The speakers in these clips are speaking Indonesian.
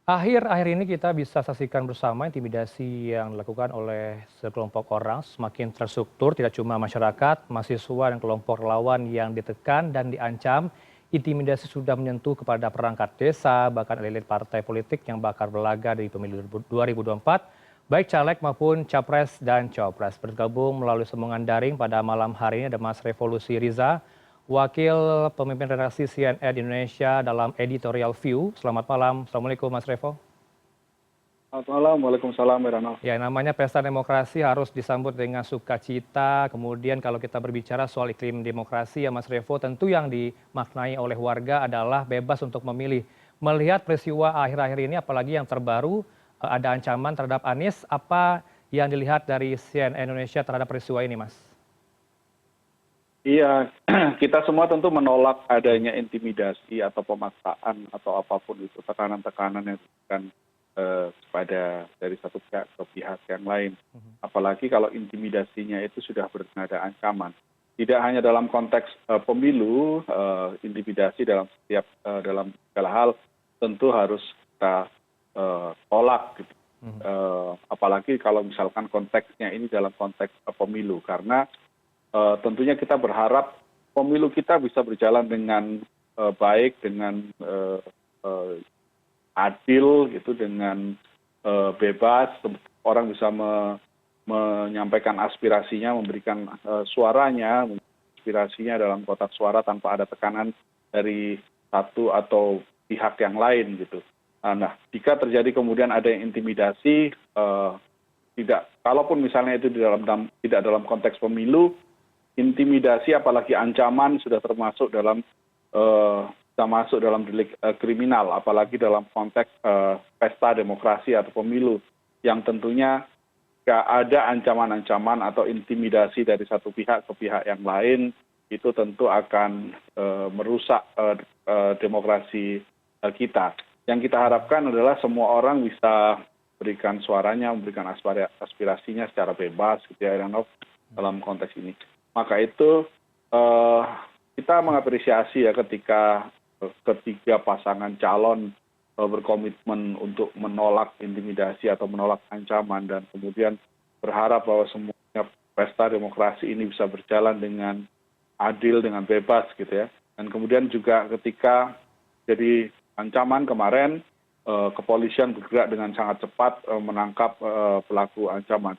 Akhir-akhir ini kita bisa saksikan bersama intimidasi yang dilakukan oleh sekelompok orang semakin terstruktur, tidak cuma masyarakat, mahasiswa dan kelompok relawan yang ditekan dan diancam. Intimidasi sudah menyentuh kepada perangkat desa, bahkan elit partai politik yang bakal berlaga di pemilu 2024, baik caleg maupun capres dan cawapres. Bergabung melalui sambungan daring pada malam hari ini ada Mas Revolusi Riza, Wakil Pemimpin Redaksi CNN Indonesia dalam Editorial View. Selamat malam. Assalamualaikum Mas Revo. Selamat malam, Waalaikumsalam Heranov. Ya, namanya pesta demokrasi harus disambut dengan sukacita. Kemudian kalau kita berbicara soal iklim demokrasi ya Mas Revo, tentu yang dimaknai oleh warga adalah bebas untuk memilih. Melihat peristiwa akhir-akhir ini, apalagi yang terbaru, ada ancaman terhadap Anies, apa yang dilihat dari CNN Indonesia terhadap peristiwa ini, Mas? Iya, kita semua tentu menolak adanya intimidasi atau pemaksaan atau apapun itu, tekanan-tekanan yang diberikan kepada dari satu pihak ke pihak yang lain. Apalagi kalau intimidasinya itu sudah bernada ancaman. Tidak hanya dalam konteks pemilu, intimidasi dalam setiap dalam segala hal tentu harus kita tolak. Gitu. Apalagi kalau misalkan konteksnya ini dalam konteks pemilu, karena tentunya kita berharap pemilu kita bisa berjalan dengan baik, dengan adil, gitu, dengan bebas, orang bisa menyampaikan aspirasinya, memberikan suaranya, aspirasinya dalam kotak suara tanpa ada tekanan dari satu atau pihak yang lain, gitu. Nah, jika terjadi kemudian ada yang intimidasi, kalaupun misalnya itu tidak dalam konteks pemilu, intimidasi apalagi ancaman sudah termasuk dalam delik kriminal, apalagi dalam konteks pesta demokrasi atau pemilu yang tentunya jika ada ancaman-ancaman atau intimidasi dari satu pihak ke pihak yang lain, itu tentu akan merusak demokrasi kita. Yang kita harapkan adalah semua orang bisa berikan suaranya, memberikan aspirasinya secara bebas, gitu ya, Heranov, dalam konteks ini. Maka itu kita mengapresiasi ya ketika ketiga pasangan calon berkomitmen untuk menolak intimidasi atau menolak ancaman dan kemudian berharap bahwa semuanya pesta demokrasi ini bisa berjalan dengan adil, dengan bebas, gitu ya. Dan kemudian juga ketika jadi ancaman kemarin, kepolisian bergerak dengan sangat cepat menangkap pelaku ancaman.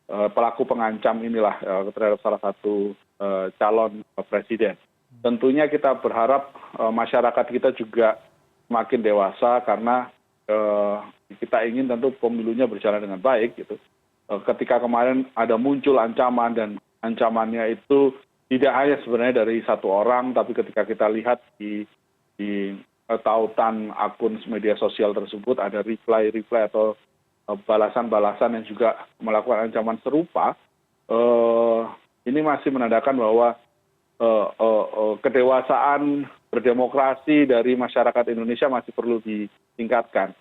Pelaku pengancam inilah terhadap salah satu calon presiden. Tentunya kita berharap masyarakat kita juga semakin dewasa karena kita ingin tentu pemilunya berjalan dengan baik, gitu. Ketika kemarin ada muncul ancaman dan ancamannya itu tidak hanya sebenarnya dari satu orang, tapi ketika kita lihat di tautan akun media sosial tersebut ada reply atau balasan-balasan yang juga melakukan ancaman serupa, ini masih menandakan bahwa kedewasaan berdemokrasi dari masyarakat Indonesia masih perlu ditingkatkan.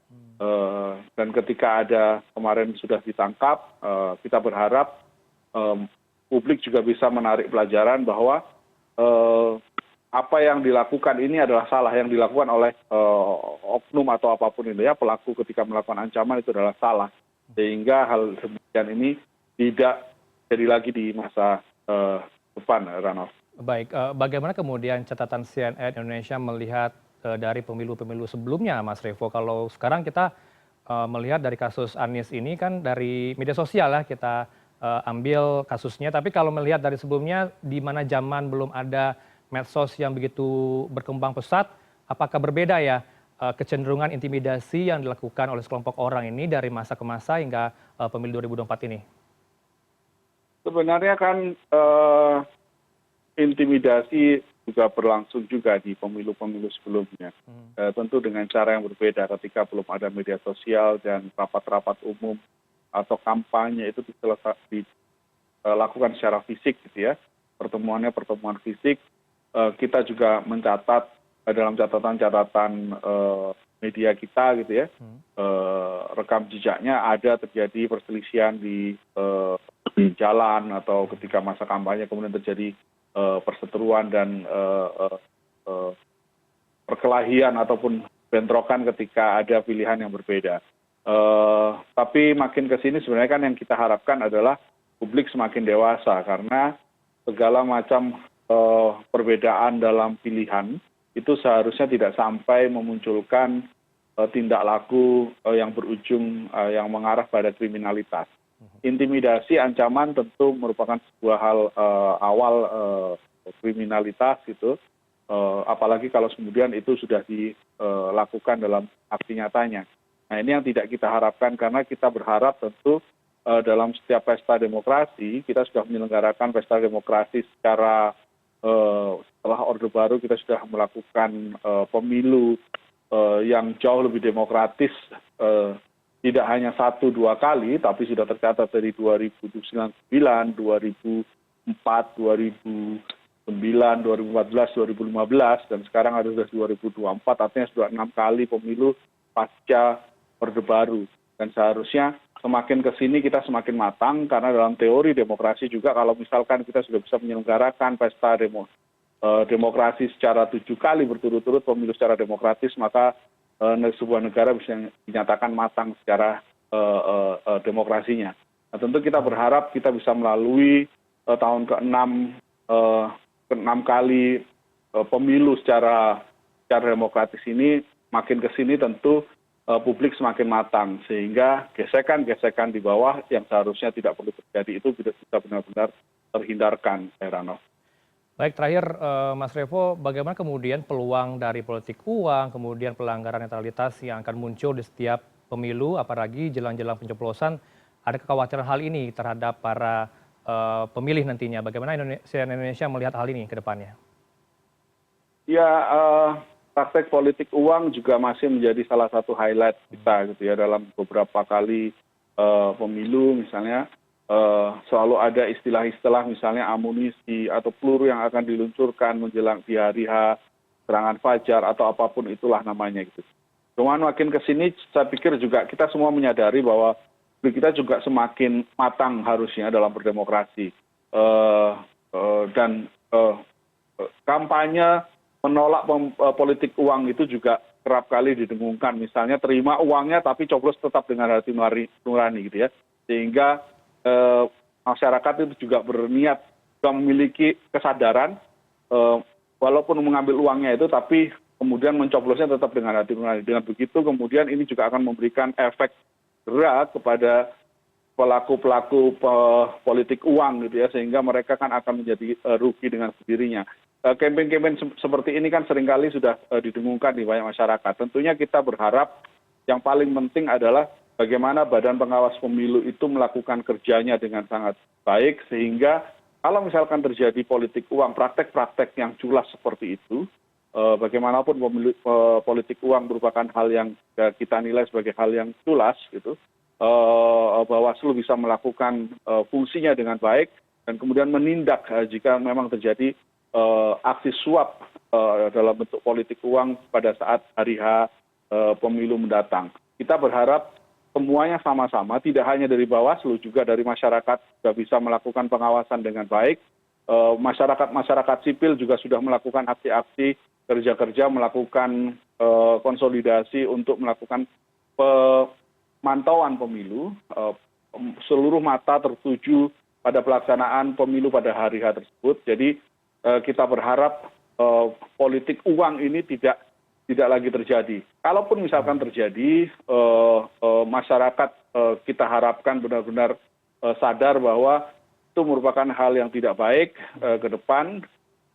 Dan ketika ada kemarin sudah ditangkap, kita berharap publik juga bisa menarik pelajaran bahwa apa yang dilakukan ini adalah salah, yang dilakukan oleh oknum atau apapun itu ya, pelaku ketika melakukan ancaman itu adalah salah, sehingga hal demikian ini tidak jadi lagi di masa depan, Ranov. Baik, bagaimana kemudian catatan CNN Indonesia melihat dari pemilu-pemilu sebelumnya, Mas Revo? Kalau sekarang kita melihat dari kasus Anies ini kan dari media sosial ya kita ambil kasusnya, tapi kalau melihat dari sebelumnya di mana zaman belum ada medsos yang begitu berkembang pesat, apakah berbeda ya kecenderungan intimidasi yang dilakukan oleh sekelompok orang ini dari masa ke masa hingga pemilu 2024 ini? Sebenarnya kan intimidasi juga berlangsung juga di pemilu-pemilu sebelumnya. Tentu dengan cara yang berbeda ketika belum ada media sosial dan rapat-rapat umum atau kampanye itu dilakukan secara fisik, gitu ya. Pertemuannya pertemuan fisik. Kita juga mencatat dalam catatan media kita, gitu ya, rekam jejaknya ada terjadi perselisihan di jalan atau ketika masa kampanye kemudian terjadi perseteruan dan perkelahian ataupun bentrokan ketika ada pilihan yang berbeda. Tapi makin ke sini sebenarnya kan yang kita harapkan adalah publik semakin dewasa karena segala macam perbedaan dalam pilihan itu seharusnya tidak sampai memunculkan tindak laku yang berujung yang mengarah pada kriminalitas. Intimidasi, ancaman tentu merupakan sebuah hal awal kriminalitas gitu, apalagi kalau kemudian itu sudah dilakukan dalam aksi nyatanya. Nah ini yang tidak kita harapkan karena kita berharap tentu dalam setiap pesta demokrasi kita sudah menyelenggarakan pesta demokrasi secara setelah Orde Baru kita sudah melakukan pemilu yang jauh lebih demokratis, tidak hanya 1-2 kali tapi sudah tercatat dari 2009, 2004, 2009, 2014, 2015 dan sekarang ada sudah 2024, artinya sudah 6 kali pemilu pasca Orde Baru. Dan seharusnya semakin ke sini kita semakin matang karena dalam teori demokrasi juga kalau misalkan kita sudah bisa menyelenggarakan pesta demokrasi secara 7 kali berturut-turut pemilu secara demokratis, maka sebuah negara bisa dinyatakan matang secara demokrasinya. Nah, tentu kita berharap kita bisa melalui tahun ke-6 kali pemilu secara demokratis ini, makin ke sini tentu publik semakin matang sehingga gesekan-gesekan di bawah yang seharusnya tidak perlu terjadi itu bisa benar-benar terhindarkan, Heranov. Baik, terakhir Mas Revo, bagaimana kemudian peluang dari politik uang, kemudian pelanggaran netralitas yang akan muncul di setiap pemilu, apalagi jelang-jelang pencoblosan, ada kekhawatiran hal ini terhadap para pemilih nantinya. Bagaimana Indonesia melihat hal ini ke depannya? Ya, praktek politik uang juga masih menjadi salah satu highlight kita gitu ya dalam beberapa kali pemilu misalnya. Selalu ada istilah-istilah misalnya amunisi atau peluru yang akan diluncurkan menjelang di hari H, serangan fajar atau apapun itulah namanya gitu. Cuman makin ke sini saya pikir juga kita semua menyadari bahwa kita juga semakin matang harusnya dalam berdemokrasi. Dan kampanye menolak politik uang itu juga kerap kali didengungkan. Misalnya terima uangnya tapi coblos tetap dengan hati nurani gitu ya. Sehingga masyarakat itu juga berniat, juga memiliki kesadaran walaupun mengambil uangnya itu tapi kemudian mencoblosnya tetap dengan hati nurani. Dengan begitu kemudian ini juga akan memberikan efek gerak kepada pelaku-pelaku politik uang gitu ya, sehingga mereka kan akan menjadi rugi dengan sendirinya. Campaign-campaign seperti ini kan seringkali sudah didengungkan di banyak masyarakat. Tentunya kita berharap yang paling penting adalah bagaimana Badan Pengawas Pemilu itu melakukan kerjanya dengan sangat baik sehingga kalau misalkan terjadi politik uang, praktek-praktek yang culas seperti itu, bagaimanapun politik uang merupakan hal yang kita nilai sebagai hal yang culas gitu, Bawaslu bisa melakukan fungsinya dengan baik dan kemudian menindak jika memang terjadi aksi suap dalam bentuk politik uang pada saat hari H pemilu mendatang. Kita berharap semuanya sama-sama, tidak hanya dari Bawaslu, juga dari masyarakat sudah bisa melakukan pengawasan dengan baik. Masyarakat sipil juga sudah melakukan aksi-aksi kerja-kerja, melakukan konsolidasi untuk melakukan pemantauan pemilu. Seluruh mata tertuju pada pelaksanaan pemilu pada hari H tersebut. Jadi kita berharap politik uang ini tidak lagi terjadi. Kalaupun misalkan terjadi, masyarakat kita harapkan benar-benar sadar bahwa itu merupakan hal yang tidak baik ke depan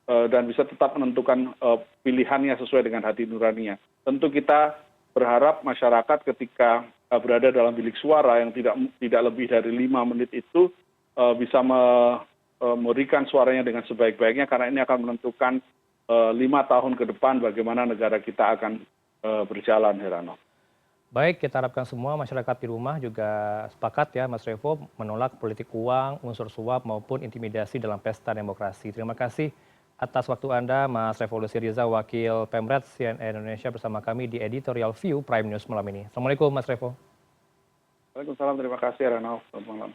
dan bisa tetap menentukan pilihannya sesuai dengan hati nuraninya. Tentu kita berharap masyarakat ketika berada dalam bilik suara yang tidak lebih dari 5 menit itu bisa memberikan suaranya dengan sebaik-baiknya karena ini akan menentukan 5 tahun ke depan bagaimana negara kita akan berjalan, Heranov. Baik, kita harapkan semua masyarakat di rumah juga sepakat ya Mas Revo menolak politik uang, unsur suap maupun intimidasi dalam pesta demokrasi. Terima kasih atas waktu Anda Mas Revolusi Riza, Wakil Pemret CNN Indonesia bersama kami di Editorial View Prime News malam ini. Assalamualaikum Mas Revo. Waalaikumsalam, terima kasih Heranov. Selamat malam.